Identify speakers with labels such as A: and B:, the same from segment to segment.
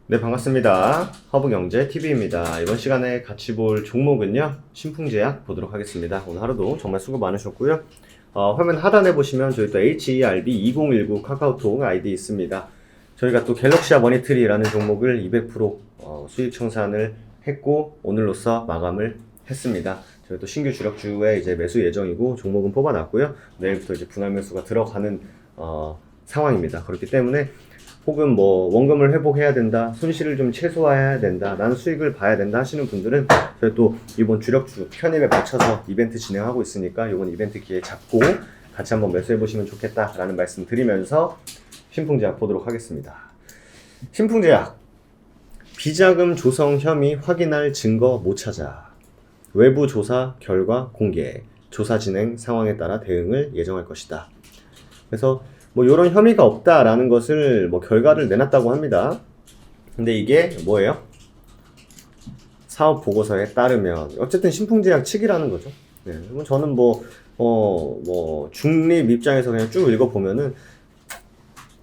A: 네, 반갑습니다. 허브경제TV입니다. 이번 시간에 같이 볼 종목은요, 신풍제약 보도록 하겠습니다. 오늘 하루도 정말 수고 많으셨고요. 화면 하단에 보시면 저희 또 HERB2019 카카오톡 아이디 있습니다. 저희가 또 갤럭시아 머니트리라는 종목을 200% 수익 청산을 했고, 오늘로써 마감을 했습니다. 저희 또 신규 주력주에 이제 매수 예정이고, 종목은 뽑아놨고요. 내일부터 이제 분할 매수가 들어가는 상황입니다. 그렇기 때문에 혹은 뭐 원금을 회복해야 된다, 손실을 좀 최소화해야 된다, 나는 수익을 봐야 된다 하시는 분들은 저희 또 이번 주력주 편입에 맞춰서 이벤트 진행하고 있으니까 이번 이벤트 기회 잡고 같이 한번 매수해 보시면 좋겠다라는 말씀 드리면서 신풍제약 보도록 하겠습니다. 신풍제약 비자금 조성 혐의 확인할 증거 못 찾아, 외부 조사 결과 공개, 조사 진행 상황에 따라 대응을 예정할 것이다. 그래서 뭐 이런 혐의가 없다라는 것을 뭐 결과를 내놨다고 합니다. 근데 이게 뭐예요? 사업 보고서에 따르면 어쨌든 신풍제약 측이라는 거죠. 네, 저는 뭐 중립 입장에서 그냥 쭉 읽어보면은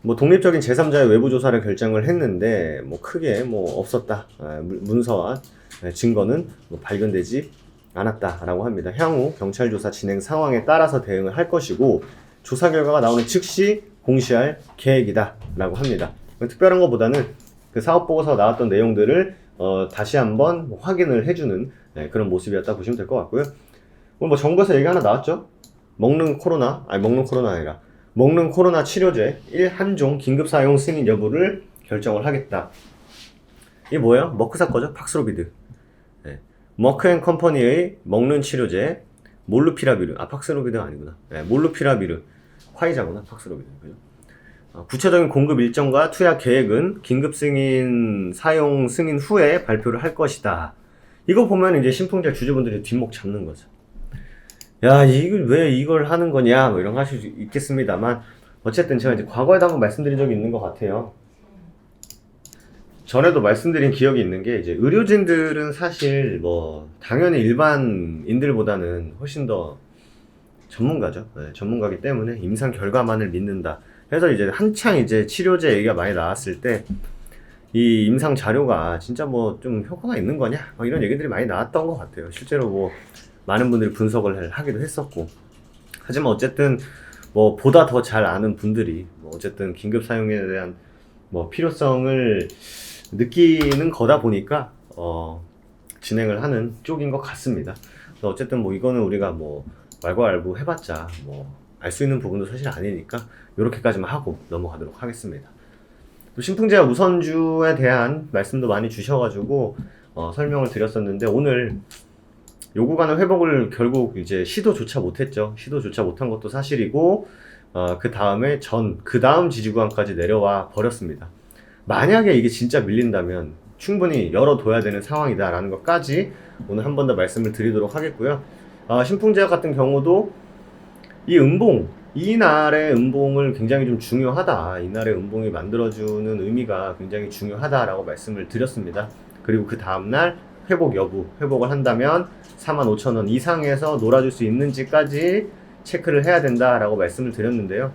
A: 뭐 독립적인 제3자의 외부 조사를 결정을 했는데 뭐 크게 뭐 없었다. 문서와 증거는 뭐 발견되지 않았다라고 합니다. 향후 경찰 조사 진행 상황에 따라서 대응을 할 것이고 조사 결과가 나오는 즉시 공시할 계획이다 라고 합니다. 특별한 것보다는 그 사업보고서 나왔던 내용들을 다시 한번 확인을 해주는 그런 모습이었다 보시면 될 것 같고요. 오늘 뭐 정부에서 얘기 하나 나왔죠. 먹는 코로나 아니라 먹는 코로나 치료제 1한종 긴급 사용 승인 여부를 결정을 하겠다. 이게 뭐예요? 머크사 거죠? 팍스로비드. 네. 머크앤컴퍼니의 먹는 치료제 몰루피라비르, 팍스로비드가 아니구나. 몰루피라비르 화이자구나, 팍스로비드. 그죠? 구체적인 공급 일정과 투약 계획은 긴급 승인 사용 승인 후에 발표를 할 것이다. 이거 보면 이제 신풍제약 주주분들이 뒷목 잡는 거죠. 야, 이걸 왜 이걸 하는 거냐, 뭐 이런 거 하실 수 있겠습니다만, 어쨌든 제가 이제 과거에도 한번 말씀드린 적이 있는 것 같아요. 전에도 말씀드린 기억이 있는 게, 이제 의료진들은 사실 뭐 당연히 일반인들보다는 훨씬 더 전문가죠. 네, 전문가기 때문에 임상 결과만을 믿는다. 그래서 이제 한창 이제 치료제 얘기가 많이 나왔을 때 이 임상 자료가 진짜 뭐 좀 효과가 있는 거냐? 이런 얘기들이 많이 나왔던 것 같아요. 실제로 뭐 많은 분들이 분석을 하기도 했었고. 하지만 어쨌든 뭐 보다 더 잘 아는 분들이 뭐 어쨌든 긴급 사용에 대한 뭐 필요성을 느끼는 거다 보니까 진행을 하는 쪽인 것 같습니다. 그래서 어쨌든 뭐 이거는 우리가 뭐 말고알고 해봤자 뭐 알 수 있는 부분도 사실 아니니까 이렇게까지만 하고 넘어가도록 하겠습니다. 또 신풍제약 우선주에 대한 말씀도 많이 주셔가지고 설명을 드렸었는데 오늘 요 구간의 회복을 결국 이제 시도조차 못했죠. 시도조차 못한 것도 사실이고 그 다음에 그 다음 지지구간까지 내려와 버렸습니다. 만약에 이게 진짜 밀린다면 충분히 열어둬야 되는 상황이다 라는 것까지 오늘 한 번 더 말씀을 드리도록 하겠고요. 신풍제약 같은 경우도 이날의 음봉을 굉장히 좀 중요하다. 이날의 음봉이 만들어주는 의미가 굉장히 중요하다라고 말씀을 드렸습니다. 그리고 그 다음날 회복 여부, 회복을 한다면 45,000원 이상에서 놀아줄 수 있는지까지 체크를 해야 된다라고 말씀을 드렸는데요.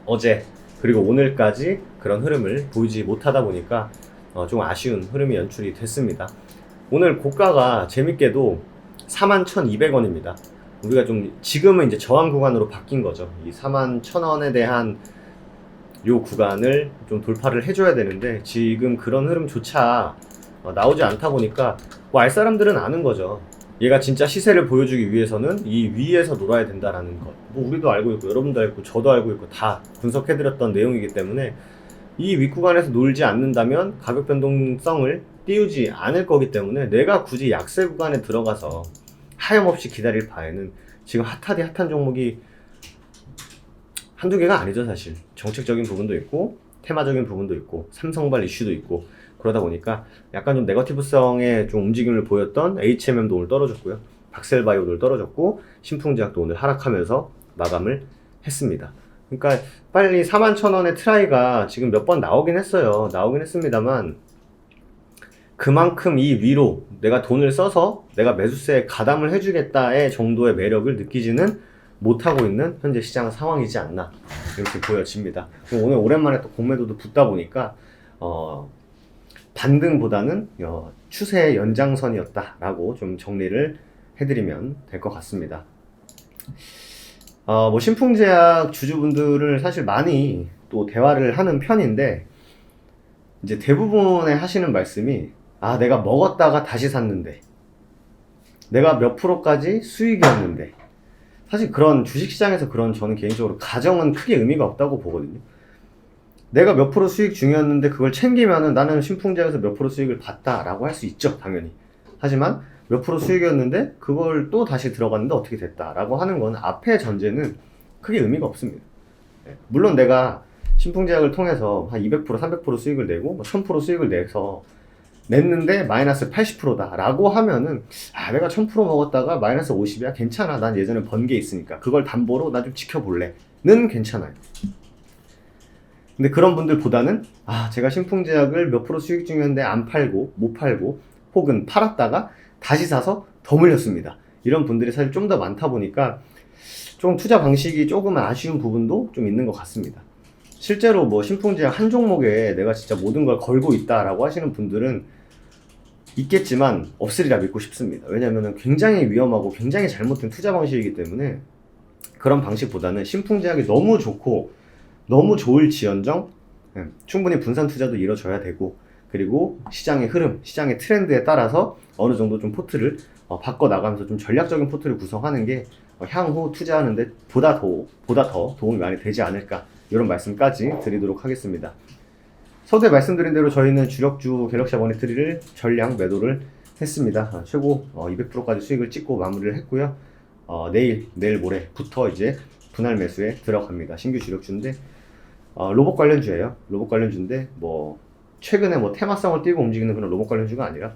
A: 어제 그리고 오늘까지 그런 흐름을 보이지 못하다 보니까 좀 아쉬운 흐름이 연출이 됐습니다. 오늘 고가가 재밌게도 41,200원입니다. 우리가 좀 지금은 이제 저항 구간으로 바뀐 거죠. 이 41,000원에 대한 요 구간을 좀 돌파를 해줘야 되는데 지금 그런 흐름조차 나오지 않다 보니까 뭐 알 사람들은 아는 거죠. 얘가 진짜 시세를 보여주기 위해서는 이 위에서 놀아야 된다라는 것. 뭐 우리도 알고 있고 여러분도 알고 저도 알고 있고 다 분석해드렸던 내용이기 때문에 이 윗구간에서 놀지 않는다면 가격 변동성을 띄우지 않을 거기 때문에 내가 굳이 약세 구간에 들어가서 하염없이 기다릴 바에는 지금 핫한 종목이 한두 개가 아니죠. 사실 정책적인 부분도 있고 테마적인 부분도 있고 삼성발 이슈도 있고 그러다 보니까 약간 좀 네거티브성의 좀 움직임을 보였던 HMM도 오늘 떨어졌고요. 박셀바이오도 오늘 떨어졌고 신풍제약도 오늘 하락하면서 마감을 했습니다. 그러니까 빨리 41,000원의 트라이가 지금 몇 번 나오긴 했어요. 나오긴 했습니다만 그만큼 이 위로 내가 돈을 써서 내가 매수세에 가담을 해주겠다의 정도의 매력을 느끼지는 못하고 있는 현재 시장 상황이지 않나 이렇게 보여집니다. 오늘 오랜만에 또 공매도도 붙다 보니까 반등보다는 추세의 연장선이었다라고 좀 정리를 해드리면 될 것 같습니다. 뭐 신풍제약 주주분들을 사실 많이 또 대화를 하는 편인데, 이제 대부분의 하시는 말씀이, 내가 먹었다가 다시 샀는데, 내가 몇 프로까지 수익이었는데, 사실 그런 주식시장에서 그런, 저는 개인적으로 가정은 크게 의미가 없다고 보거든요. 내가 몇 프로 수익 중이었는데 그걸 챙기면은 나는 신풍제약에서 몇 프로 수익을 봤다라고 할 수 있죠, 당연히. 하지만 몇 프로 수익이었는데 그걸 또 다시 들어갔는데 어떻게 됐다라고 하는 건 앞의 전제는 크게 의미가 없습니다. 물론 내가 신풍제약을 통해서 한 200%, 300% 수익을 내고 1000% 수익을 냈는데 마이너스 80%다 라고 하면은, 내가 1000% 먹었다가 마이너스 50이야? 괜찮아. 난 예전에 번 게 있으니까 그걸 담보로 나 좀 지켜볼래 는 괜찮아요. 근데 그런 분들보다는, 제가 신풍제약을 몇 프로 수익 중이었는데 안 팔고 못 팔고 혹은 팔았다가 다시 사서 더 물렸습니다, 이런 분들이 사실 좀 더 많다 보니까 좀 투자 방식이 조금 아쉬운 부분도 좀 있는 것 같습니다. 실제로 뭐 신풍제약 한 종목에 내가 진짜 모든 걸 걸고 있다라고 하시는 분들은 있겠지만 없으리라 믿고 싶습니다. 왜냐하면 굉장히 위험하고 굉장히 잘못된 투자 방식이기 때문에, 그런 방식보다는 신풍제약이 너무 좋고 너무 좋을지언정 충분히 분산 투자도 이뤄져야 되고, 그리고 시장의 흐름, 시장의 트렌드에 따라서 어느 정도 좀 포트를 바꿔 나가면서 좀 전략적인 포트를 구성하는 게 향후 투자하는데 보다 더 도움이 많이 되지 않을까, 이런 말씀까지 드리도록 하겠습니다. 서두에 말씀드린 대로 저희는 주력주 갤럭시 모니터리를 전량 매도를 했습니다. 최고 200%까지 수익을 찍고 마무리를 했고요. 내일 모레부터 이제 분할 매수에 들어갑니다. 신규 주력주인데 로봇 관련주예요. 로봇 관련주인데 뭐 최근에 뭐 테마성을 띄고 움직이는 그런 로봇 관련주가 아니라,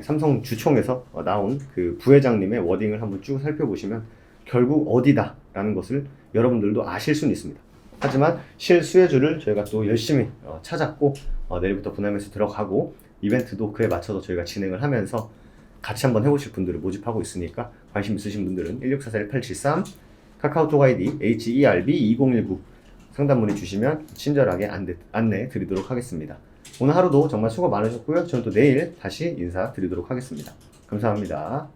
A: 삼성 주총에서 나온 그 부회장님의 워딩을 한번 쭉 살펴보시면 결국 어디다라는 것을 여러분들도 아실 수는 있습니다. 하지만 실수혜주를 저희가 또 열심히 찾았고, 내일부터 분할 매수 들어가고 이벤트도 그에 맞춰서 저희가 진행을 하면서 같이 한번 해보실 분들을 모집하고 있으니까, 관심 있으신 분들은 1644-1873 카카오톡 아이디 HERB2019 상담 문의 주시면 친절하게 안내 드리도록 하겠습니다. 오늘 하루도 정말 수고 많으셨고요. 저는 또 내일 다시 인사드리도록 하겠습니다. 감사합니다.